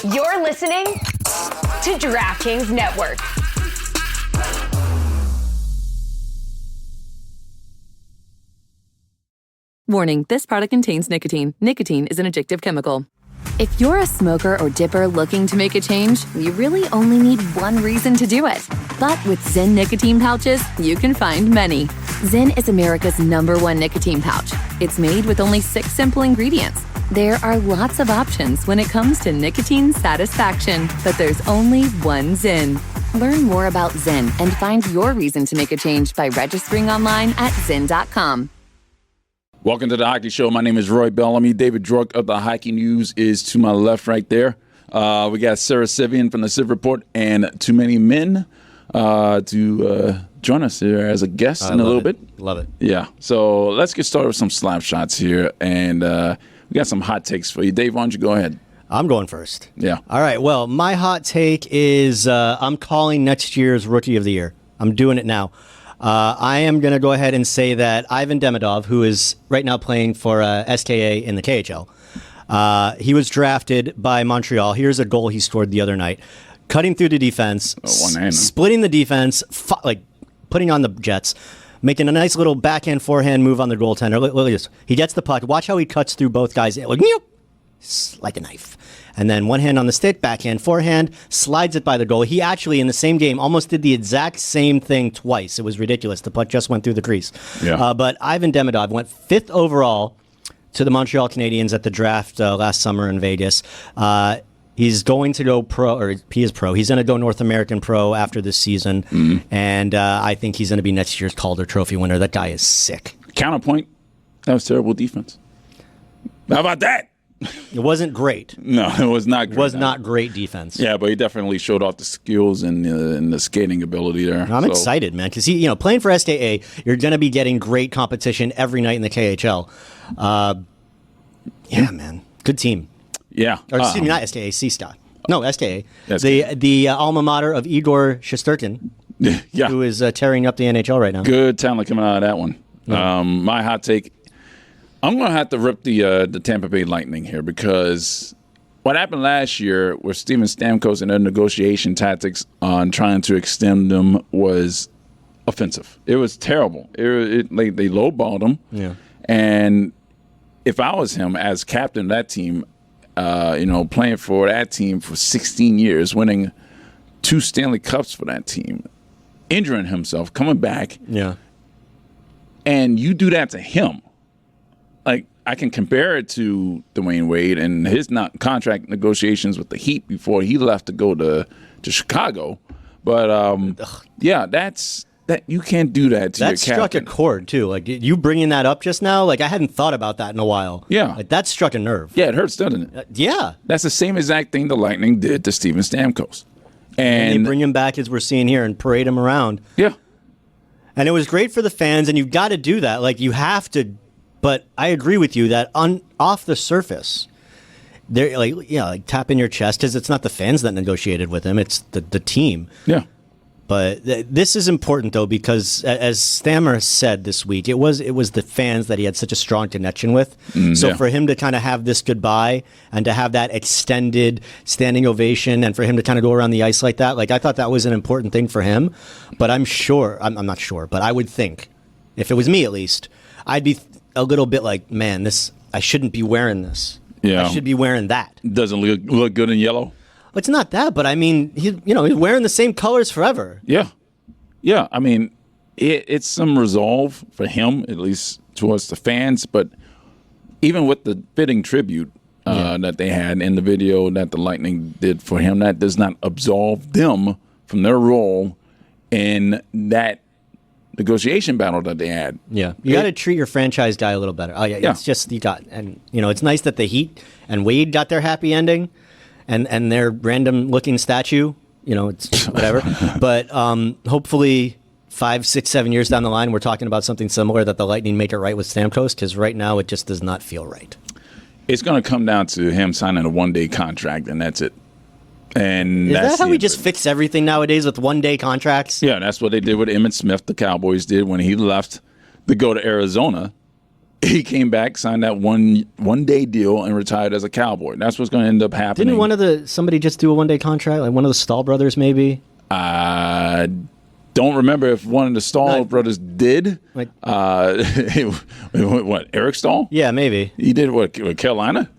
You're listening to DraftKings Network. Warning, this product contains nicotine. Nicotine is an addictive chemical. If you're a smoker or dipper looking to make a change, you really only need one reason to do it. But with Zyn nicotine pouches, you can find many. Zyn is America's #1 nicotine pouch. It's made with only 6 simple ingredients. There are lots of options when it comes to nicotine satisfaction, but there's only one Zyn. Learn more about Zyn and find your reason to make a change by registering online at Zyn.com. Welcome to the Hockey Show. My name is Roy Bellamy. David Druk of the Hockey News is to my left right there. We got Sara Civian from the Civ Report and Too Many Men to join us here as a guest in a little bit. Love it. Yeah. So let's get started with some slap shots here. And we got some hot takes for you. Dave, why don't you go ahead? I'm going first. Yeah. All right. Well, my hot take is I'm calling next year's Rookie of the Year. I'm doing it now. I am going to go ahead and say that Ivan Demidov, who is right now playing for SKA in the KHL, he was drafted by Montreal. Here's a goal he scored the other night. Cutting through the defense, splitting the defense, like putting on the Jets, making a nice little backhand, forehand move on the goaltender. Look at this. He gets the puck. Watch how he cuts through both guys. Like a knife. And then one hand on the stick, backhand, forehand, slides it by the goal. He actually, in the same game, almost did the exact same thing twice. It was ridiculous. The puck just went through the crease. Yeah. But Ivan Demidov went 5th overall to the Montreal Canadiens at the draft last summer in Vegas. He's going to go pro, or he is pro. He's going to go North American pro after this season. Mm-hmm. And I think he's going to be next year's Calder Trophy winner. That guy is sick. Counterpoint, that was terrible defense. How about that? It wasn't great. No, it was not great. It was not great defense. Yeah, but he definitely showed off the skills and the skating ability there. I'm excited, man, because playing for SKA, you're going to be getting great competition every night in the KHL. Yeah, man, good team. Yeah, or excuse me, not SKA, C-Star. No, SKA. SKA. The alma mater of Igor Shesterkin, yeah, who is tearing up the NHL right now. Good talent coming out of that one. Yeah. My hot take. I'm going to have to rip the Tampa Bay Lightning here because what happened last year with Steven Stamkos and their negotiation tactics on trying to extend them was offensive. It was terrible. They lowballed him. Yeah. And if I was him as captain of that team, playing for that team for 16 years, winning 2 Stanley Cups for that team, injuring himself, coming back, and you do that to him. Like, I can compare it to Dwayne Wade and his contract negotiations with the Heat before he left to go to Chicago. But, that you can't do that to your captain. That struck a chord, too. Like, you bringing that up just now, like, I hadn't thought about that in a while. Yeah. Like, that struck a nerve. Yeah, it hurts, doesn't it? Yeah. That's the same exact thing the Lightning did to Steven Stamkos. And they bring him back, as we're seeing here, and parade him around. Yeah. And it was great for the fans, and you've got to do that. Like, you have to. But I agree with you that off the surface, they're like tap in your chest because it's not the fans that negotiated with him; it's the team. Yeah. But this is important though because, as Stammer said this week, it was the fans that he had such a strong connection with. So for him to kind of have this goodbye and to have that extended standing ovation, and for him to kind of go around the ice like that, like I thought that was an important thing for him. But I'm not sure, but I would think, if it was me at least, I'd be a little bit like, man, I shouldn't be wearing this. Yeah. I should be wearing that. Doesn't look good in yellow. It's not that, but I mean, he's wearing the same colors forever. Yeah. Yeah. I mean, it's some resolve for him, at least towards the fans. But even with the fitting tribute that they had in the video that the Lightning did for him, that does not absolve them from their role in that negotiation battle that they had. Yeah. You got to treat your franchise guy a little better. Oh, yeah. It's just, it's nice that the Heat and Wade got their happy ending and their random looking statue, it's whatever. But hopefully 5, 6, 7 years down the line, we're talking about something similar that the Lightning make it right with Stamkos, because right now it just does not feel right. It's going to come down to him signing a one-day contract, and that's it. And is that how we just fix everything nowadays with one-day contracts? Yeah, that's what they did with Emmitt Smith. The Cowboys did when he left to go to Arizona. he came back, signed that one day deal, and retired as a Cowboy. That's what's going to end up happening. Didn't somebody just do a 1 day contract? Like one of the Stahl brothers, maybe? I don't remember if one of the Stahl brothers did. Like, what, Eric Stahl? Yeah, maybe. He did what, Carolina?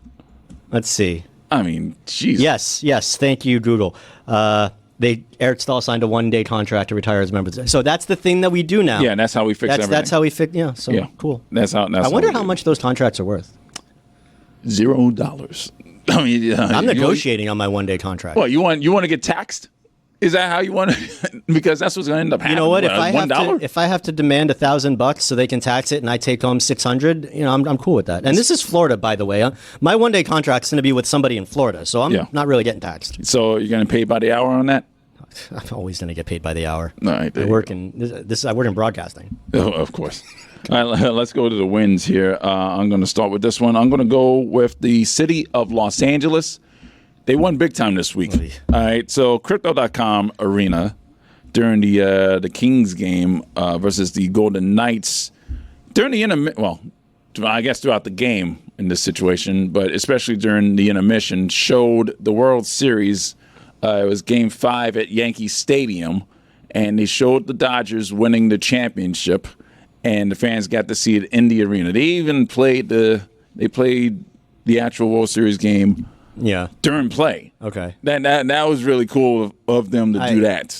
Let's see. I mean, jeez. Yes. Thank you, Google. Eric Stahl signed a 1 day contract to retire as a member. So that's the thing that we do now. Yeah, and that's how we fix everything. That's how we fix. Yeah. So cool. I wonder how much those contracts are worth. $0. I mean, I'm negotiating on my 1 day contract. Well, you want to get taxed? Is that how you want to? Because that's what's going to end up happening. You know what? If $1? I have to demand $1,000 so they can tax it, and I take home $600, I'm cool with that. And this is Florida, by the way. My 1 day contract's going to be with somebody in Florida, so I'm not really getting taxed. So you're going to pay by the hour on that? I'm always going to get paid by the hour. All right, I work in broadcasting. Oh, of course. All right, let's go to the wins here. I'm going to start with this one. I'm going to go with the city of Los Angeles. They won big time this week. All right, so Crypto.com Arena during the Kings game versus the Golden Knights during the I guess throughout the game in this situation, but especially during the intermission, showed the World Series. It was Game 5 at Yankee Stadium, and they showed the Dodgers winning the championship, and the fans got to see it in the arena. They even played the actual World Series game. Yeah. During play. Okay. That was really cool of them to do that.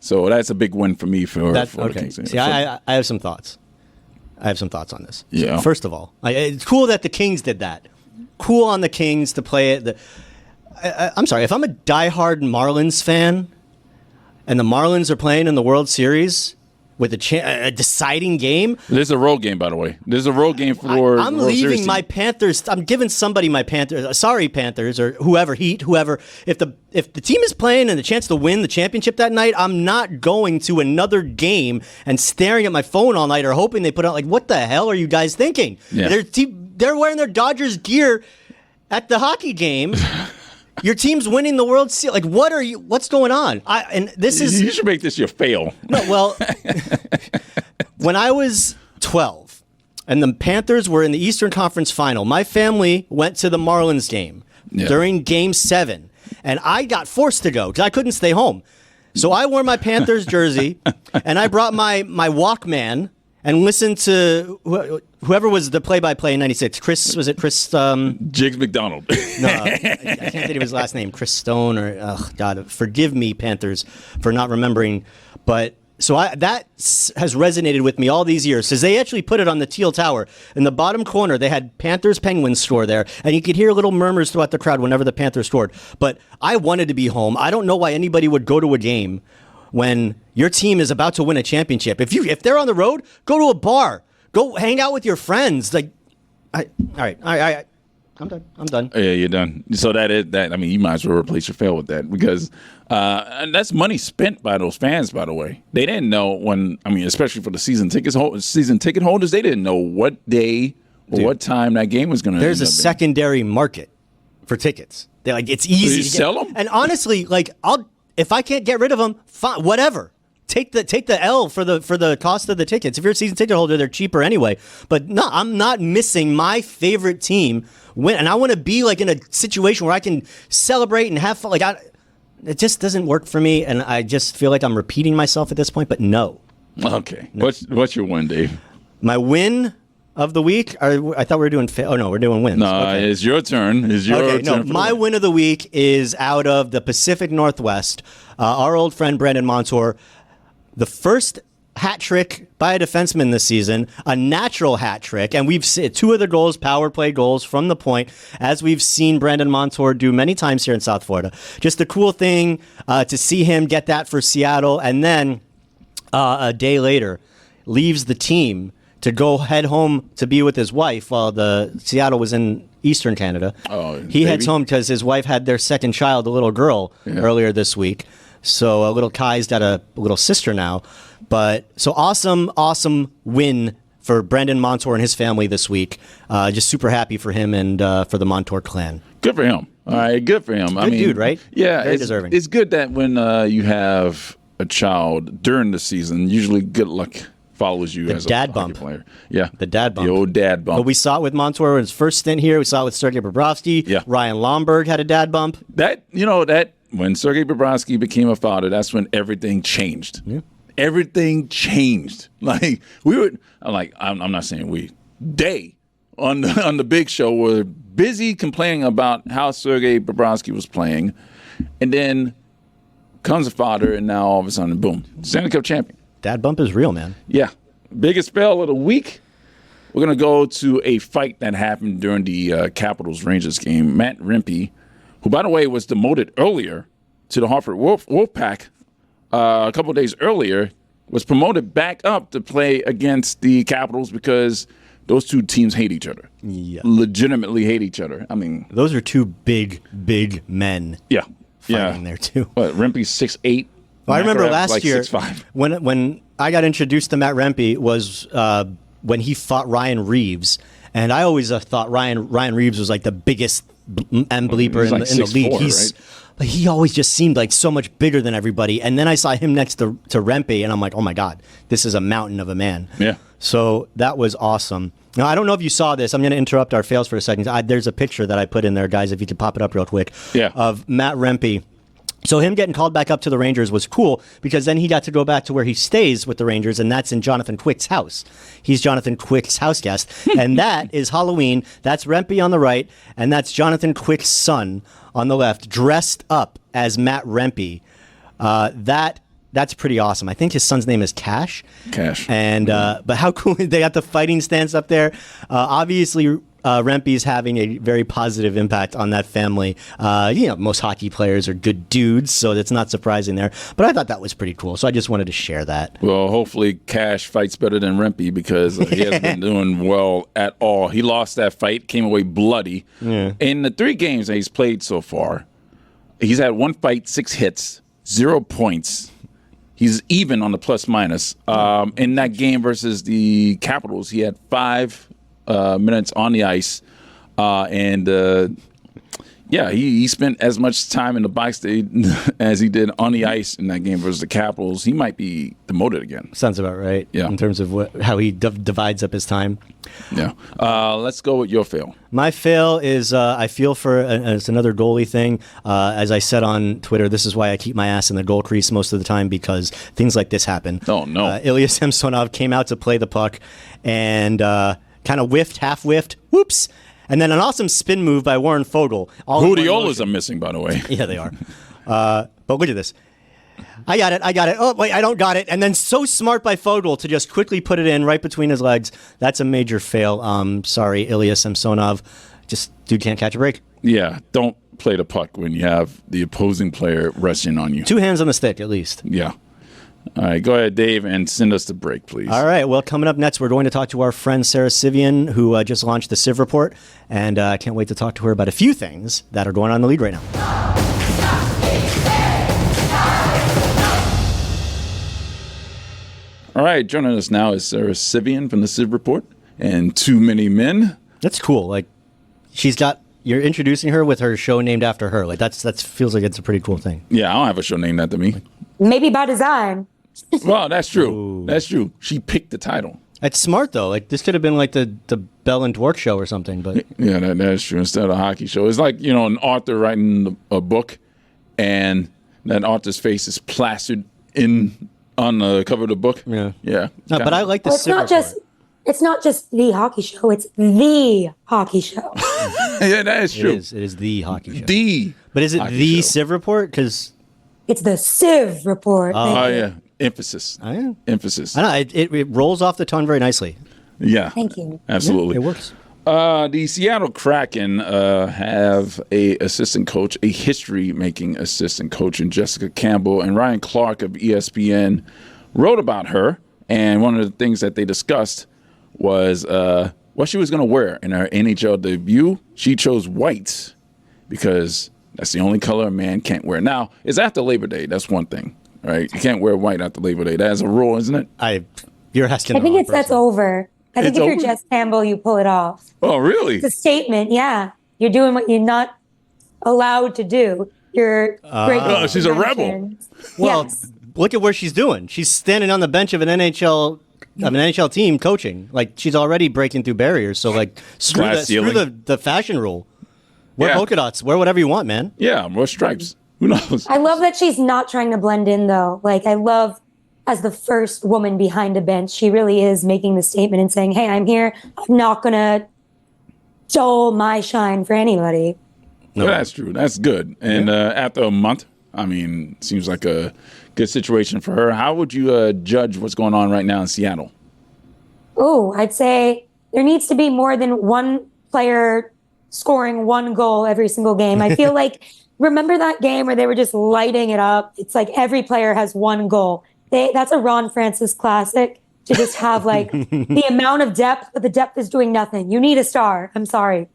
So that's a big win for me for the Kings. See, I have some thoughts. I have some thoughts on this. Yeah. First of all, it's cool that the Kings did that. Cool on the Kings to play it. I'm sorry, if I'm a diehard Marlins fan and the Marlins are playing in the World Series with a deciding game. There's a road game, by the way. There's a road game for I'm leaving my Panthers. I'm giving somebody my Panthers. Sorry, Panthers, or whoever, Heat, whoever. If the team is playing and the chance to win the championship that night, I'm not going to another game and staring at my phone all night or hoping they put out, like, what the hell are you guys thinking? Yeah. They're wearing their Dodgers gear at the hockey game. Your team's winning the World Series. Like, what's going on? You should make this your fail. No, well, when I was 12 and the Panthers were in the Eastern Conference Final, my family went to the Marlins game during Game 7, and I got forced to go because I couldn't stay home. So I wore my Panthers jersey, and I brought my Walkman and listened to whoever was the play-by-play in '96. Chris? Jiggs McDonald. No, I can't think of his last name. Chris Stone God, forgive me, Panthers, for not remembering. But so that has resonated with me all these years because they actually put it on the Teal Tower in the bottom corner. They had Panthers Penguins score there, and you could hear little murmurs throughout the crowd whenever the Panthers scored. But I wanted to be home. I don't know why anybody would go to a game when your team is about to win a championship. If they're on the road, go to a bar. Go hang out with your friends. All right. I'm done. Yeah, you're done. So that. I mean, you might as well replace your fail with that because and that's money spent by those fans. By the way, they didn't know especially for the season ticket holders, they didn't know what day or what time that game was going to. There's a secondary market for tickets. They're like, it's easy to sell them. And honestly, like if I can't get rid of them, fine, whatever. Take the L for the cost of the tickets. If you're a season ticket holder, they're cheaper anyway. But no, I'm not missing my favorite team win, and I want to be like in a situation where I can celebrate and have fun. It just doesn't work for me, and I just feel like I'm repeating myself at this point. But no. Okay. No. What's your win, Dave? My win of the week? I thought we were doing. We're doing wins. No, okay. It's your turn. My win of the week is out of the Pacific Northwest. Our old friend Brandon Montour. The first hat trick by a defenseman this season, a natural hat trick, and we've seen 2 of the goals, power play goals from the point, as we've seen Brandon Montour do many times here in South Florida. Just a cool thing to see him get that for Seattle, and then a day later leaves the team to go head home to be with his wife while the Seattle was in Eastern Canada. He heads home because his wife had their second child, a little girl, earlier this week. So little Kai's got a little sister now. But so awesome win for Brandon Montour and his family this week. Just super happy for him and for the Montour clan. Good for him. All right, good for him. Good dude, right? Yeah, very deserving. It's good that when you have a child during the season, usually good luck follows you as dad a bump. hockey player. Yeah, The dad bump. The old dad bump. But we saw it with Montour in his first stint here. We saw it with Sergei Bobrovsky. Yeah. Ryan Lomberg had a dad bump. That when Sergei Bobrovsky became a father, that's when everything changed. Yeah. Everything changed. Like I'm not saying we. They on the big show were busy complaining about how Sergei Bobrovsky was playing, and then comes a father, and now all of a sudden, boom, Stanley Cup champion. Dad bump is real, man. Yeah. Biggest fail of the week. We're going to go to a fight that happened during the Capitals-Rangers game. Matt Rempe, who, by the way, was demoted earlier to the Hartford Wolfpack a couple of days earlier, was promoted back up to play against the Capitals because those two teams hate each other. Yeah. Legitimately hate each other. I mean, Those are two big men yeah. fighting there, too. What, Rempe's 6'8"? Well, I remember Makarov's last year 6'5". when I got introduced to Matt Rempe was when he fought Ryan Reeves, and I always thought Ryan Reeves was like the biggest M bleeper in the league. 6'4", But he always just seemed like so much bigger than everybody. And then I saw him next to Rempe, and I'm like, oh my God, this is a mountain of a man. Yeah. So that was awesome. Now, I don't know if you saw this. I'm going to interrupt our fails for a second. There's a picture that I put in there, guys, if you could pop it up real quick, of Matt Rempe. So him getting called back up to the Rangers was cool because then he got to go back to where he stays with the Rangers, and that's in Jonathan Quick's house. He's Jonathan Quick's house guest, and that is Halloween. That's Rempe on the right, and that's Jonathan Quick's son on the left, dressed up as Matt Rempe. That's pretty awesome. I think his son's name is Cash. And but how cool! They got the fighting stance up there. Obviously, Rempe's having a very positive impact on that family. Most hockey players are good dudes, so that's not surprising there. But I thought that was pretty cool, so I just wanted to share that. Well, hopefully Cash fights better than Rempe because he hasn't been doing well at all. He lost that fight, came away bloody. Yeah. In the 3 games that he's played so far, he's had 1 fight, 6 hits, 0 points. He's even on the plus-minus. In that game versus the Capitals, he had 5 minutes on the ice, he spent as much time in the box as he did on the ice in that game versus the Capitals. He might be demoted again. Sounds about right. Yeah. In terms of how he divides up his time. Yeah. Let's go with your fail. My fail is I feel for it's another goalie thing. As I said on Twitter, this is why I keep my ass in the goal crease most of the time because things like this happen. Oh no! Ilya Samsonov came out to play the puck and kind of half whiffed. Whoops! And then an awesome spin move by Warren Foegele. Rudiolas are missing, by the way. Yeah, they are. But look at this. I got it. Oh, wait, I don't got it. And then so smart by Foegele to just quickly put it in right between his legs. That's a major fail. Sorry, Ilya Samsonov. Just dude can't catch a break. Yeah, don't play the puck when you have the opposing player rushing on you. 2 hands on the stick, at least. Yeah. All right, go ahead, Dave, and send us the break, please. All right, well, coming up next, we're going to talk to our friend Sara Civian, who just launched the Civ Report, and I can't wait to talk to her about a few things that are going on in the league right now. All right, joining us now is Sara Civian from the Civ Report and Too Many Men. That's cool. Like, you're introducing her with her show named after her. Like, that feels like it's a pretty cool thing. Yeah, I don't have a show named after me. Maybe by design. Well, that's true. Ooh. That's true. She picked the title. It's smart, though. Like, this could have been like the Bell and Dwark show or something. But yeah, that's true. Instead of a hockey show. It's like, an author writing a book, and that author's face is plastered on the cover of the book. Yeah. Yeah. No, but I like the It's not just the hockey show. It's the hockey show. Yeah, that is true. It is the hockey show. But is it the Civ Report? Because it's the Civ Report. Oh, yeah. Emphasis. I know. Emphasis. I know. It rolls off the tongue very nicely. Yeah. Thank you. Absolutely. Yeah, it works. The Seattle Kraken have a history-making assistant coach in Jessica Campbell, and Ryan Clark of ESPN wrote about her. And one of the things that they discussed was what she was going to wear in her NHL debut. She chose white because that's the only color a man can't wear. Now, it's after Labor Day. That's one thing, right? You can't wear white after Labor Day. That's a rule, isn't it? You're asking. I think that's over. I think if you're Jess Campbell, you pull it off. Oh, really? It's a statement, yeah. You're doing what you're not allowed to do. You're breaking she's a rebel. Well, yes. look at where she's doing. She's standing on the bench of an NHL of an NHL team coaching. Like, she's already breaking through barriers. So, like, screw the fashion rule. Wear polka dots. Wear whatever you want, man. Yeah, more stripes. Who knows? I love that she's not trying to blend in, though. Like, I love, as the first woman behind a bench, she really is making the statement and saying, hey, I'm here. I'm not going to dull my shine for anybody. No, that's true. That's good. And after a month, I mean, seems like a good situation for her. How would you judge what's going on right now in Seattle? Oh, I'd say there needs to be more than one player scoring one goal every single game. I feel like, remember that game where they were just lighting it up? It's like every player has one goal. That's a Ron Francis classic, to just have like the amount of depth, but the depth is doing nothing. You need a star. I'm sorry.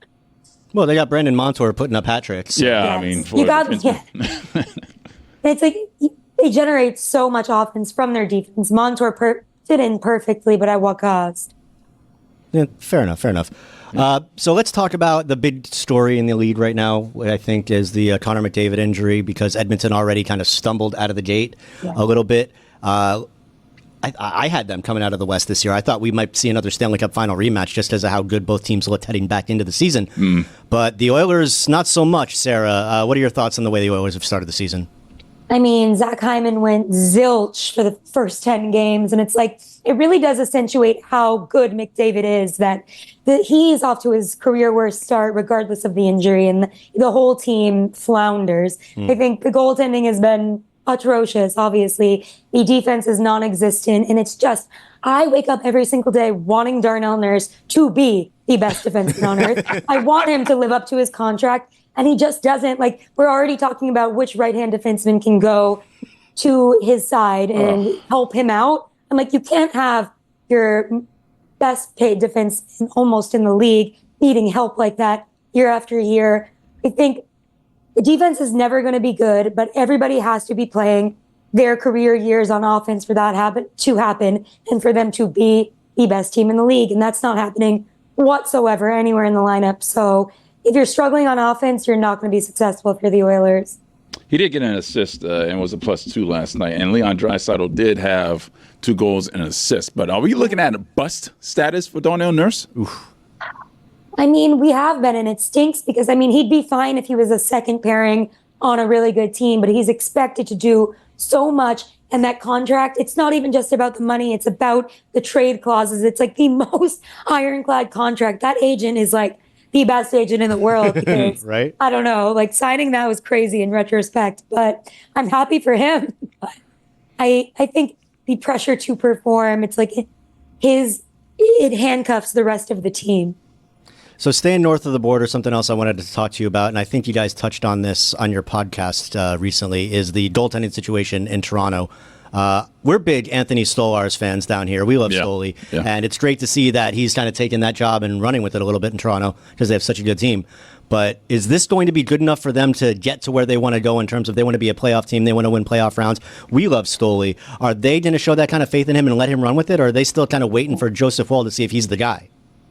Well, they got Brandon Montour putting up hat tricks. Yeah, Yes. I mean, It's like they generate so much offense from their defense. Montour fit in perfectly, but at what cost? Yeah, fair enough. So let's talk about the big story in the league right now, what I think is the Connor McDavid injury, because Edmonton already kind of stumbled out of the gate a little bit. I had them coming out of the West this year. I thought we might see another Stanley Cup final rematch just as of how good both teams looked heading back into the season. But the Oilers, not so much. Sarah, what are your thoughts on the way the Oilers have started the season? I mean, Zach Hyman went zilch for the first 10 games, and it's like, it really does accentuate how good McDavid is, that he's off to his career worst start regardless of the injury, and the whole team flounders. I think the goaltending has been atrocious, obviously. The defense is non-existent, and it's just, I wake up every single day wanting Darnell Nurse to be the best defenseman on earth. I want him to live up to his contract, and he just doesn't. Like, we're already talking about which right-hand defenseman can go to his side and help him out. I'm like, you can't have your best paid defenseman almost in the league needing help like that year after year. I think the defense is never going to be good, but everybody has to be playing their career years on offense for that to happen and for them to be the best team in the league. And that's not happening whatsoever anywhere in the lineup. So if you're struggling on offense, you're not going to be successful for the Oilers. He did get an assist and was a +2 last night. And Leon Draisaitl did have 2 goals and an assist. But are we looking at a bust status for Darnell Nurse? Oof. I mean, we have been, and it stinks because, I mean, he'd be fine if he was a second pairing on a really good team, but he's expected to do so much. And that contract, it's not even just about the money. It's about the trade clauses. It's like the most ironclad contract. That agent is like the best agent in the world. Because, right? I don't know, like signing that was crazy in retrospect, but I'm happy for him. But I think the pressure to perform, it's like it handcuffs the rest of the team. So staying north of the border, something else I wanted to talk to you about, and I think you guys touched on this on your podcast recently, is the goaltending situation in Toronto. We're big Anthony Stolarz fans down here. We love Stoli, and it's great to see that he's kind of taken that job and running with it a little bit in Toronto because they have such a good team. But is this going to be good enough for them to get to where they want to go in terms of they want to be a playoff team, they want to win playoff rounds? We love Stoli. Are they going to show that kind of faith in him and let him run with it, or are they still kind of waiting for Joseph Woll to see if he's the guy?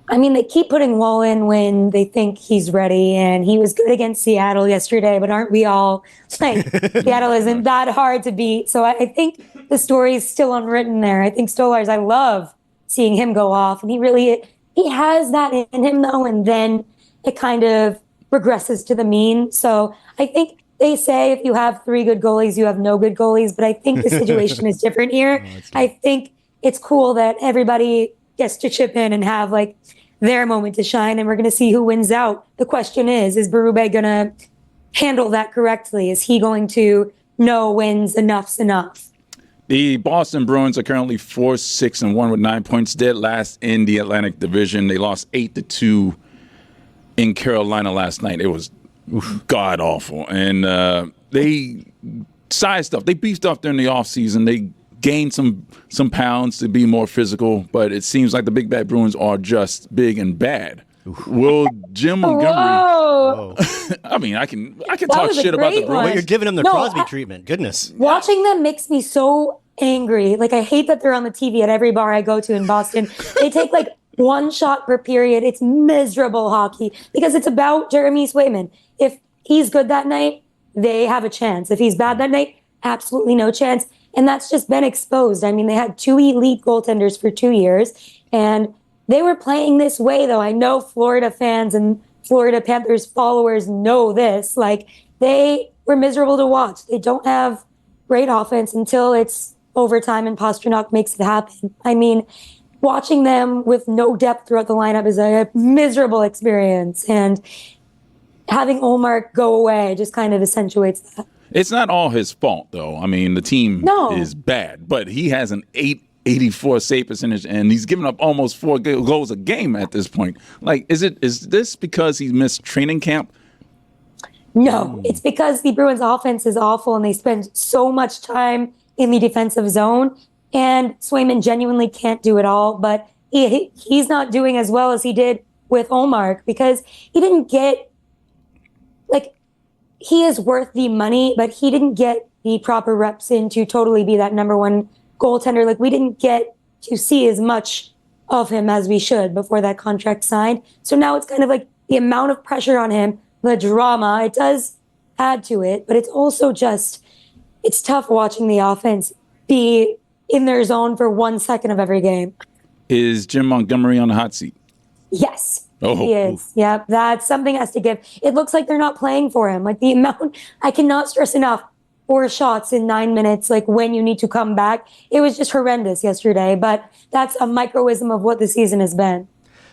I mean, they keep putting Woll in when they think he's ready, and he was good against Seattle yesterday, but aren't we all like, Seattle isn't that hard to beat. So I think the story is still unwritten there. I think Stolarz, I love seeing him go off, and he has that in him though, and then it kind of regresses to the mean. So I think they say if you have 3 good goalies, you have no good goalies, but I think the situation is different here. I think it's cool that everybody gets to chip in and have like their moment to shine, and we're going to see who wins out. The question is Berube going to handle that correctly? Is he going to know when's enough's enough? The Boston Bruins are currently 4-6-1 with 9 points, dead last in the Atlantic Division. They lost 8-2 in Carolina last night. It was god awful, and they sized up. They beefed up during the offseason. They gained some pounds to be more physical, but it seems like the Big Bad Bruins are just big and bad. Will Jim Montgomery? I mean, I can talk shit about the Bruins. Well, you're giving them the Crosby treatment. Goodness. Watching them makes me so angry. Like, I hate that they're on the TV at every bar I go to in Boston. They take like 1 shot per period. It's miserable hockey because it's about Jeremy Swayman. If he's good that night, they have a chance. If he's bad that night, absolutely no chance. And that's just been exposed. I mean, they had 2 elite goaltenders for 2 years, and they were playing this way, though. I know Florida fans and Florida Panthers followers know this. Like, they were miserable to watch. They don't have great offense until it's overtime and Pastrnak makes it happen. I mean, watching them with no depth throughout the lineup is a miserable experience. And having Ullmark go away just kind of accentuates that. It's not all his fault, though. I mean, the team is bad, but he has an 884 save percentage, and he's given up almost 4 goals a game at this point. Like, is this because he missed training camp? No, it's because the Bruins offense is awful and they spend so much time in the defensive zone, and Swayman genuinely can't do it all, but he's not doing as well as he did with Ullmark because he didn't get, like, he is worth the money, but he didn't get the proper reps in to totally be that number one goaltender. Like, we didn't get to see as much of him as we should before that contract signed. So now it's kind of like the amount of pressure on him, the drama, it does add to it, but it's also just, it's tough watching the offense be in their zone for 1 second of every game. Is Jim Montgomery on the hot seat? Yes. Oh, he is. Yep. That's something has to give. It looks like they're not playing for him. Like, the amount, I cannot stress enough, 4 shots in 9 minutes, like when you need to come back. It was just horrendous yesterday, but that's a microism of what the season has been.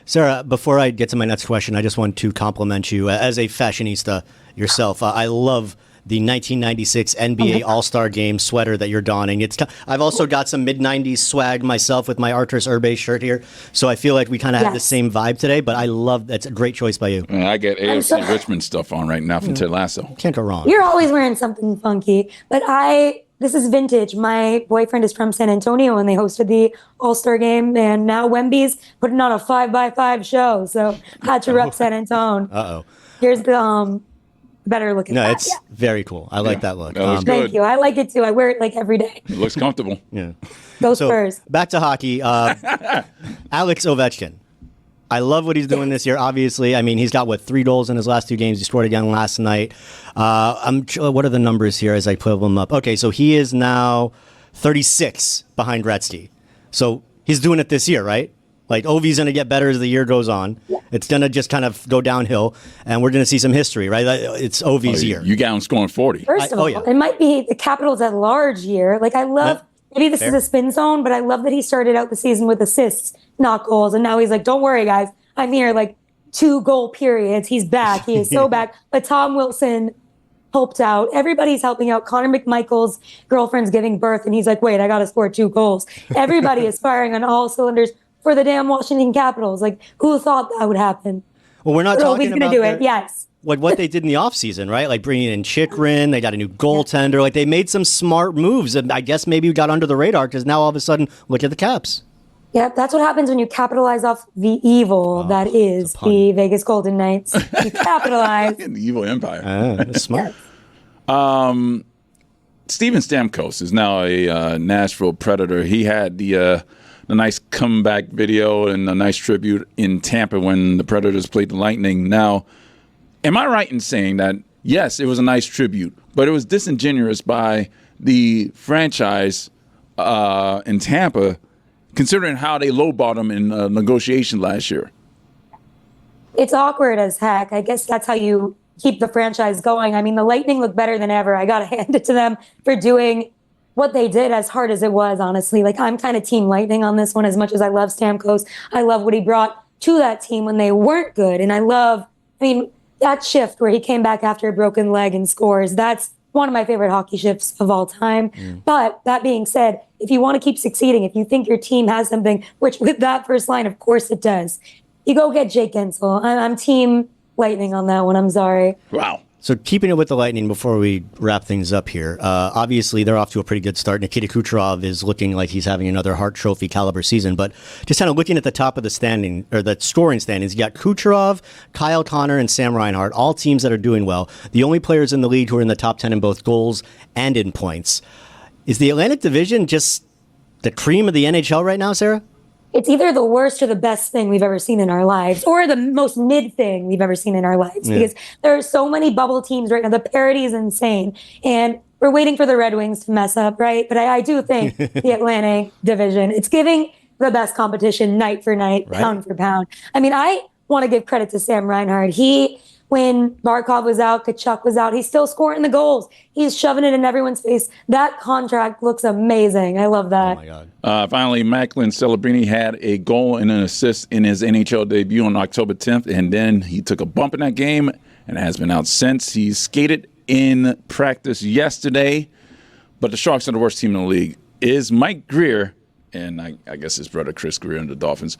Sarah, before I get to my next question, I just want to compliment you as a fashionista yourself. I love the 1996 NBA All-Star Game sweater that you're donning. I've also got some mid-90s swag myself with my Arturs Urbe shirt here, so I feel like we kind of have the same vibe today, but I love that's a great choice by you. I get AFC Richmond stuff on right now from Ted Lasso. Can't go wrong. You're always wearing something funky, but this is vintage. My boyfriend is from San Antonio, and they hosted the All-Star Game, and now Wemby's putting on a 5x5 show, so had to rep San Antonio. Uh-oh. Here's the better looking. No, it's very cool. I like that look. That looks good. Thank you. I like it too. I wear it like every day. It looks comfortable. Yeah. Go So Spurs. back to hockey. Alex Ovechkin. I love what he's doing this year. Obviously, I mean, he's got 3 goals in his last 2 games. He scored again last night. What are the numbers here as I pull them up? Okay, so he is now 36 behind Gretzky. So he's doing it this year, right? Like, Ovi's going to get better as the year goes on. Yeah. It's going to just kind of go downhill, and we're going to see some history, right? It's Ovi's year. You got him scoring 40. First of all, it might be the Capitals at large year. Like, I love, maybe this is a spin zone, but I love that he started out the season with assists, not goals. And now he's like, don't worry, guys. I'm here, like, 2 goal periods. He's back. He is so back. But Tom Wilson helped out. Everybody's helping out. Connor McMichael's girlfriend's giving birth, and he's like, wait, I got to score 2 goals. Everybody is firing on all cylinders for the damn Washington Capitals. Like, who thought that would happen? Well, we're not talking about do it. Yes. What they did in the offseason, right? Like bringing in Chikrin, they got a new goaltender. Like, they made some smart moves, and I guess maybe we got under the radar because now all of a sudden, look at the Caps. Yep, that's what happens when you capitalize off the evil that is the Vegas Golden Knights. You capitalize. The evil empire. That's smart. Steven Stamkos is now a Nashville Predator. He had the nice comeback video and a nice tribute in Tampa when the Predators played the Lightning. Now, am I right in saying that, yes, it was a nice tribute, but it was disingenuous by the franchise in Tampa, considering how they lowballed him in negotiation last year? It's awkward as heck. I guess that's how you keep the franchise going. I mean, the Lightning look better than ever. I got to hand it to them for doing what they did, as hard as it was, honestly. Like, I'm kind of team Lightning on this one, as much as I love Stamkos. I love what he brought to that team when they weren't good. And I mean, that shift where he came back after a broken leg and scores, that's one of my favorite hockey shifts of all time. But that being said, if you want to keep succeeding, if you think your team has something, which with that first line, of course it does, you go get Jake Gensel. I'm team Lightning on that one. I'm sorry. Wow. So keeping it with the Lightning before we wrap things up here, obviously they're off to a pretty good start. Nikita Kucherov is looking like he's having another Hart Trophy caliber season, but just kind of looking at the top of the standing, or the scoring standings, you got Kucherov, Kyle Connor, and Sam Reinhart, all teams that are doing well. The only players in the league who are in the top 10 in both goals and in points. Is the Atlantic Division just the cream of the NHL right now, Sarah? It's either the worst or the best thing we've ever seen in our lives, or the most mid thing we've ever seen in our lives, because there are so many bubble teams right now. The parity is insane. And we're waiting for the Red Wings to mess up, right? But I do think the Atlantic Division, it's giving the best competition night for night, pound for pound. I mean, I want to give credit to Sam Reinhart. When Barkov was out, Kachuk was out, he's still scoring the goals. He's shoving it in everyone's face. That contract looks amazing. I love that. Oh, my God. Finally, Macklin Celebrini had a goal and an assist in his NHL debut on October 10th, and then he took a bump in that game and has been out since. He skated in practice yesterday, but the Sharks are the worst team in the league. Is Mike Greer, and I guess his brother Chris Greer and the Dolphins,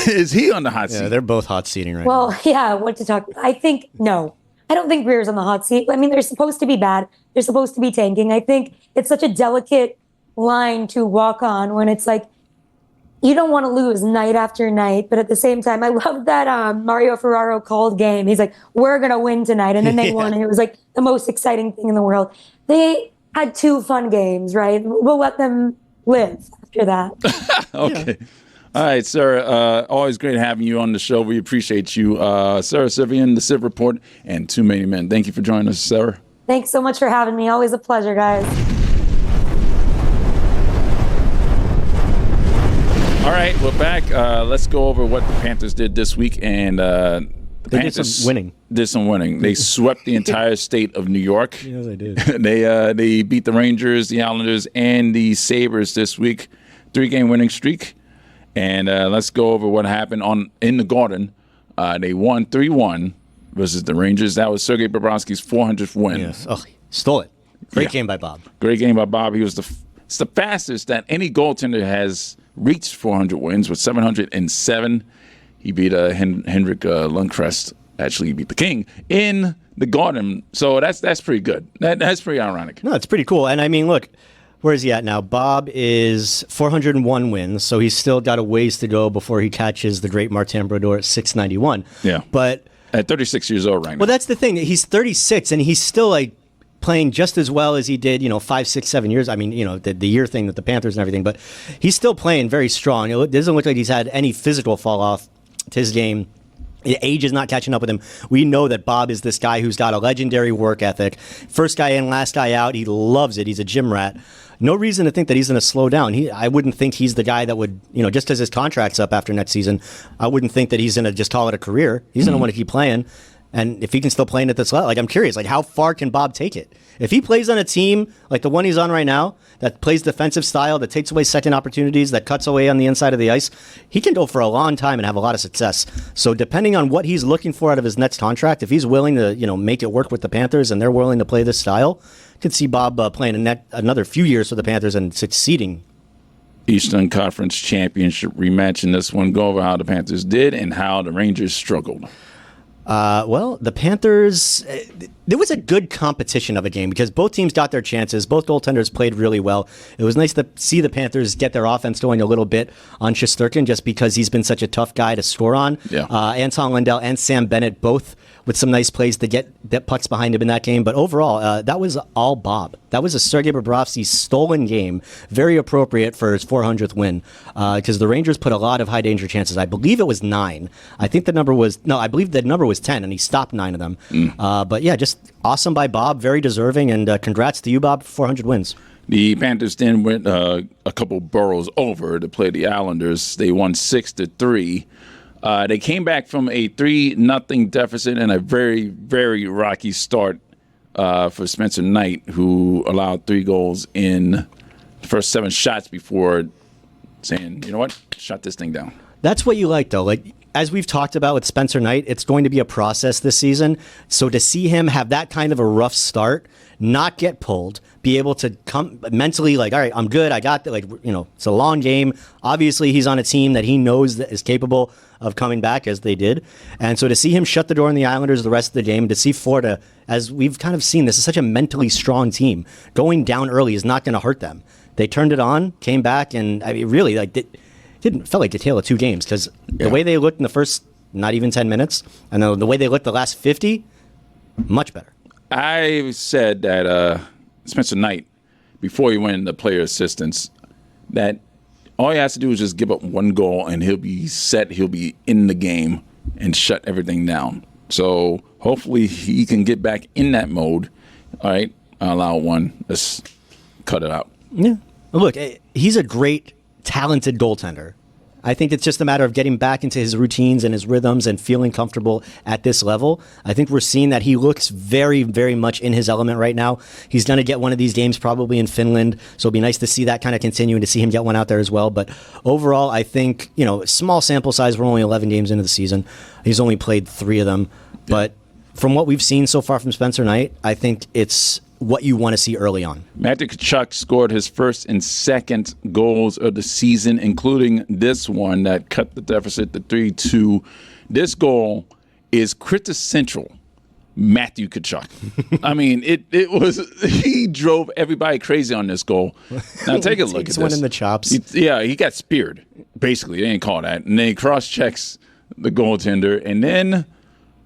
is he on the hot seat? Yeah, they're both hot seating right now. Well, yeah, what to talk about? I think, no. I don't think Greer's on the hot seat. I mean, they're supposed to be bad. They're supposed to be tanking. I think it's such a delicate line to walk on when it's like, you don't want to lose night after night, but at the same time, I love that Mario Ferraro called game. He's like, we're going to win tonight. And then they won, and it was like the most exciting thing in the world. They had 2 fun games, right? We'll let them live after that. Okay. Yeah. All right, Sara. Always great having you on the show. We appreciate you. Sara Civian, The Civ Report, and Too Many Men. Thank you for joining us, Sara. Thanks so much for having me. Always a pleasure, guys. All right, we're back. Let's go over what the Panthers did this week. And the Panthers did some winning. They swept the entire state of New York. Yes, they did. They beat the Rangers, the Islanders, and the Sabres this week. 3-game winning streak. And let's go over what happened in the Garden. They won 3-1 versus the Rangers. That was Sergei Bobrovsky's 400th win. Yes. Oh, stole it. Great game by Bob. Great game by Bob. He was it's the fastest that any goaltender has reached 400 wins with 707. He beat Henrik Lundqvist. Actually, he beat the King in the Garden. So that's pretty good. That's pretty ironic. No, it's pretty cool. And I mean, look, where is he at now? Bob is 401 wins, so he's still got a ways to go before he catches the great Martin Brodeur at 691. Yeah. But at 36 years old right now. Well, that's the thing. He's 36, and he's still like playing just as well as he did, 5, 6, 7 years. I mean, the year thing with the Panthers and everything, but he's still playing very strong. It doesn't look like he's had any physical fall off to his game. Age is not catching up with him. We know that Bob is this guy who's got a legendary work ethic. First guy in, last guy out. He loves it. He's a gym rat. No reason to think that he's going to slow down. I wouldn't think he's the guy that would, just because his contract's up after next season, I wouldn't think that he's going to just call it a career. He's going to want to keep playing. And if he can still play at this level, I'm curious, how far can Bob take it? If he plays on a team like the one he's on right now, that plays defensive style, that takes away second opportunities, that cuts away on the inside of the ice, he can go for a long time and have a lot of success. So depending on what he's looking for out of his next contract, if he's willing to, make it work with the Panthers and they're willing to play this style, I could see Bob playing another few years for the Panthers and succeeding. Eastern Conference Championship rematch in this one. Go over how the Panthers did and how the Rangers struggled. Well, the Panthers, there was a good competition of a game because both teams got their chances. Both goaltenders played really well. It was nice to see the Panthers get their offense going a little bit on Shesterkin just because he's been such a tough guy to score on. Yeah. Anton Lindell and Sam Bennett both with some nice plays to get that pucks behind him in that game. But overall, that was all Bob. That was a Sergei Bobrovsky stolen game. Very appropriate for his 400th win because the Rangers put a lot of high danger chances. I believe it was 9. I believe the number was 10, and he stopped 9 of them. But yeah, just awesome by Bob. Very deserving, and congrats to you, Bob, for 400 wins. The Panthers then went a couple boroughs over to play the Islanders. They won 6-3. They came back from a 3-0 deficit and a very, very rocky start for Spencer Knight, who allowed 3 goals in the first 7 shots before saying, you know what, shut this thing down. That's what you like, though. As we've talked about with Spencer Knight, it's going to be a process this season. So to see him have that kind of a rough start, not get pulled, be able to come mentally all right, I'm good. I got that. It's a long game. Obviously, he's on a team that he knows that is capable of coming back as they did. And so to see him shut the door on the Islanders the rest of the game, to see Florida, as we've kind of seen, this is such a mentally strong team. Going down early is not going to hurt them. They turned it on, came back, and really, felt like the tale of 2 games because the way they looked in the first not even 10 minutes and the way they looked the last 50, much better. I said that Spencer Knight, before he went into player assistance, that all he has to do is just give up 1 goal and he'll be set. He'll be in the game and shut everything down. So hopefully he can get back in that mode All right, I allow one. Let's cut it out. Yeah. Look, he's a great, talented goaltender. I think it's just a matter of getting back into his routines and his rhythms and feeling comfortable at this level. I think we're seeing that he looks very, very much in his element right now. He's going to get one of these games probably in Finland, so it'll be nice to see that kind of continue and to see him get one out there as well. But overall, I think, small sample size. We're only 11 games into the season. He's only played 3 of them. Yeah. But from what we've seen so far from Spencer Knight, I think it's what you want to see early on. Matthew Tkachuk scored his first and second goals of the season, including this one that cut the deficit to 3-2. This goal is quintessential Matthew Tkachuk. I mean, it was, he drove everybody crazy on this goal. Now take a look at this. One in the chops. He got speared, basically. They didn't call that. And then he cross-checks the goaltender, and then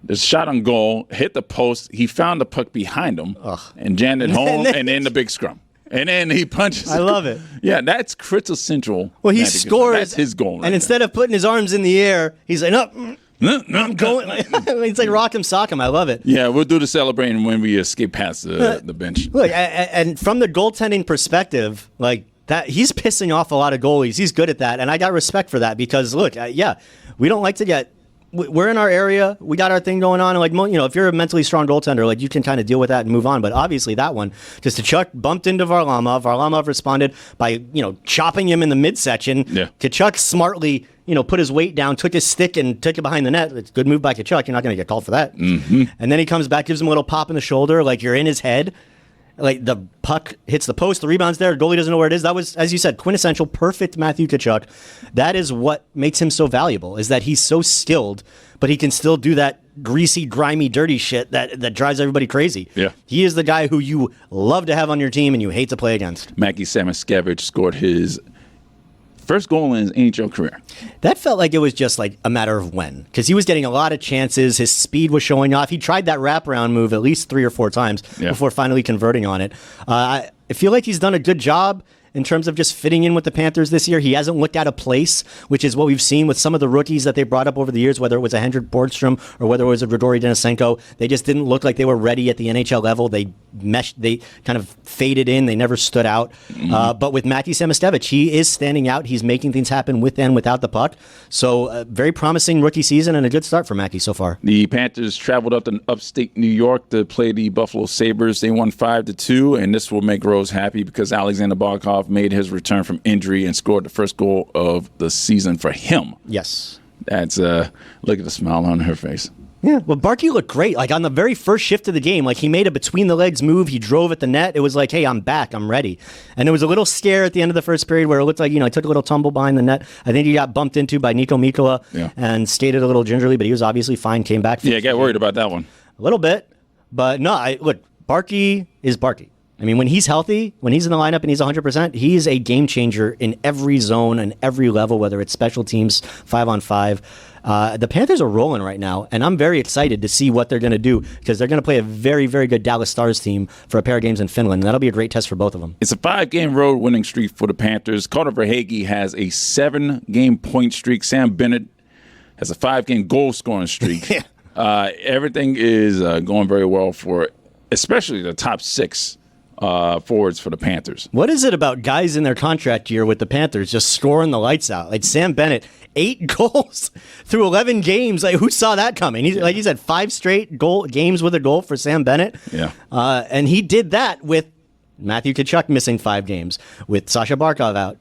the shot on goal, hit the post. He found the puck behind him and jammed it home, and then the big scrum. And then he punches. I love it. Yeah, that's critical. Well, he scores. That's his goal. And instead of putting his arms in the air, he's like, no, I'm going. It's like rock him, sock him. I love it. Yeah, we'll do the celebrating when we escape past the bench. Look, and from the goaltending perspective, like that, he's pissing off a lot of goalies. He's good at that, and I got respect for that because, look, we don't like to get. We're in our area. We got our thing going on. And like, if you're a mentally strong goaltender, like you can kind of deal with that and move on. But obviously that one, just Tkachuk bumped into Varlamov. Varlamov responded by, chopping him in the midsection. Yeah. Tkachuk smartly, put his weight down, took his stick and took it behind the net. It's a good move by Tkachuk. You're not going to get called for that. Mm-hmm. And then he comes back, gives him a little pop in the shoulder, like you're in his head. Like the puck hits the post, the rebound's there, the goalie doesn't know where it is. That was, as you said, quintessential, perfect Matthew Tkachuk. That is what makes him so valuable, is that he's so skilled, but he can still do that greasy, grimy, dirty shit that drives everybody crazy. Yeah. He is the guy who you love to have on your team and you hate to play against. Mackie Samoskevich scored his first goal in his NHL career. That felt like it was just like a matter of when, because he was getting a lot of chances. His speed was showing off. He tried that wraparound move at least 3 or 4 times before finally converting on it. I feel like he's done a good job in terms of just fitting in with the Panthers this year. He hasn't looked out of place, which is what we've seen with some of the rookies that they brought up over the years, whether it was a Hendrik Borgstrom or whether it was a Grigori Denisenko. They just didn't look like they were ready at the NHL level. They meshed, they kind of faded in. They never stood out. Mm-hmm. But with Mackie Samoskevich, he is standing out. He's making things happen with and without the puck. So very promising rookie season and a good start for Mackie so far. The Panthers traveled up to upstate New York to play the Buffalo Sabres. They won 5-2, and this will make Rose happy because Alexander Barkov made his return from injury and scored the first goal of the season for him. Yes. That's look at the smile on her face. Yeah, well, Barkey looked great. Like on the very first shift of the game, like he made a between the legs move. He drove at the net. It was like, hey, I'm back. I'm ready. And there was a little scare at the end of the first period where it looked like, he took a little tumble behind the net. I think he got bumped into by Nico Mikkola and stayed it a little gingerly, but he was obviously fine, came back. Yeah, I got worried about that one. A little bit. But no, look, Barkey is Barkey. I mean, when he's healthy, when he's in the lineup and he's 100%, he's a game changer in every zone and every level, whether it's special teams, 5-on-5. The Panthers are rolling right now, and I'm very excited to see what they're going to do because they're going to play a very, very good Dallas Stars team for a pair of games in Finland, and that'll be a great test for both of them. It's a 5-game road winning streak for the Panthers. Carter Verhaeghe has a 7-game point streak. Sam Bennett has a 5-game goal scoring streak. Everything is going very well for especially the top 6 forwards for the Panthers. What is it about guys in their contract year with the Panthers just scoring the lights out? Like Sam Bennett, 8 goals through 11 games. Like who saw that coming? Like you said, 5 straight games with a goal for Sam Bennett. Yeah, and he did that with Matthew Tkachuk missing 5 games, with Sasha Barkov out.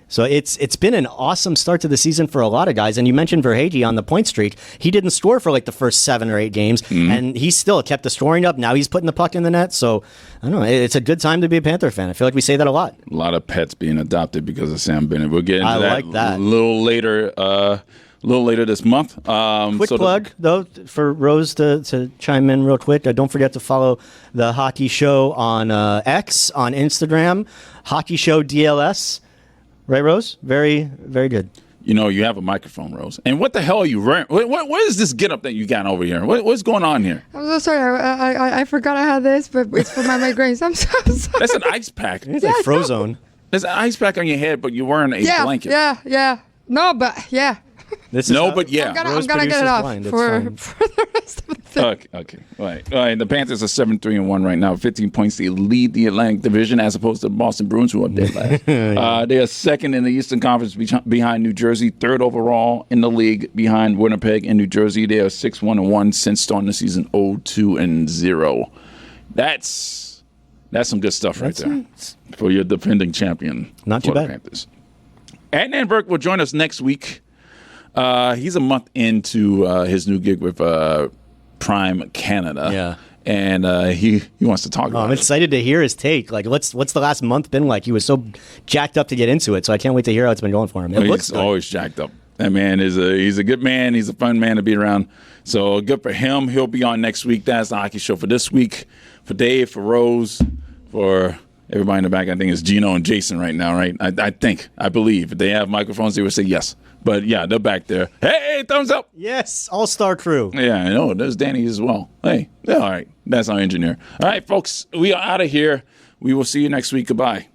So it's been an awesome start to the season for a lot of guys. And you mentioned Verhaeghe on the point streak. He didn't score for like the first 7 or 8 games, and he still kept the scoring up. Now he's putting the puck in the net. So I don't know. It's a good time to be a Panther fan. I feel like we say that a lot. A lot of pets being adopted because of Sam Bennett. We'll get into that a little later. This month. Quick plug, though, for Rose to chime in real quick. Don't forget to follow the Hockey Show on X, on Instagram, Hockey Show DLS. Right, Rose? Very, very good. You have a microphone, Rose. And what the hell are you wearing? What is this get up that you got over here? What's going on here? I'm so sorry. I forgot I had this, but it's for my migraines. I'm so sorry. That's an ice pack. It's like Frozone. There's an ice pack on your head, but you're wearing a blanket. Yeah. No, but yeah. This is No, how- but yeah. I'm gonna Rose get it produces off wine, it's for fine. the rest of the thing. Okay. All right. The Panthers are 7-3-1 right now. 15 points. They lead the Atlantic Division as opposed to the Boston Bruins, who are up there last. They are second in the Eastern Conference behind New Jersey, third overall in the league behind Winnipeg and New Jersey. They are 6-1-1 since starting the season 0-2-0. That's some good stuff right there for your defending champion. Not too Florida bad. Panthers. Adnan Burke will join us next week. He's a month into his new gig with Prime Canada. Yeah. And he wants to talk about I'm it. excited to hear his take. Like, what's the last month been like? He was so jacked up to get into it, so I can't wait to hear how it's been going for him. It looks He's good. always jacked up. That man he's a good man. He's a fun man to be around. So good for him. He'll be on next week. That's the hockey show for this week. For Dave, for Rose, for everybody in the back. I think it's Gino and Jason right now, right? I believe. If they have microphones, they would say yes. But yeah, they're back there. Hey, thumbs up. Yes, all-star crew. Yeah, I know. There's Danny as well. Hey, yeah, all right. That's our engineer. All right, folks, we are out of here. We will see you next week. Goodbye.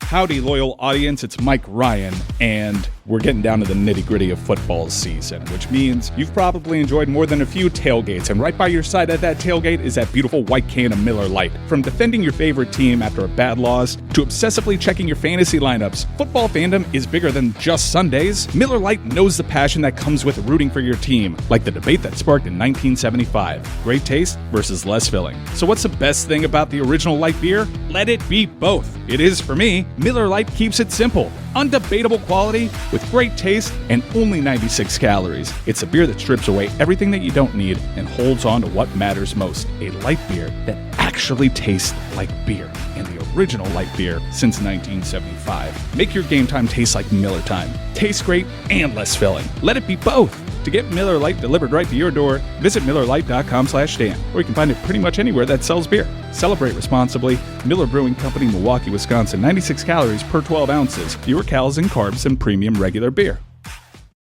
Howdy, loyal audience. It's Mike Ryan, and we're getting down to the nitty-gritty of football season, which means you've probably enjoyed more than a few tailgates, and right by your side at that tailgate is that beautiful white can of Miller Lite. From defending your favorite team after a bad loss to obsessively checking your fantasy lineups, football fandom is bigger than just Sundays. Miller Lite knows the passion that comes with rooting for your team, like the debate that sparked in 1975. Great taste versus less filling. So what's the best thing about the original light beer? Let it be both. It is for me. Miller Lite keeps it simple. Undebatable quality with great taste and only 96 calories. It's a beer that strips away everything that you don't need and holds on to what matters most. A light beer that actually tastes like beer. And the original light beer since 1975. Make your game time taste like Miller time. Tastes great and less filling. Let it be both. To get Miller Lite delivered right to your door, visit MillerLite.com/stand, or you can find it pretty much anywhere that sells beer. Celebrate responsibly. Miller Brewing Company, Milwaukee, Wisconsin. 96 calories per 12 ounces. Fewer calories and carbs than premium regular beer.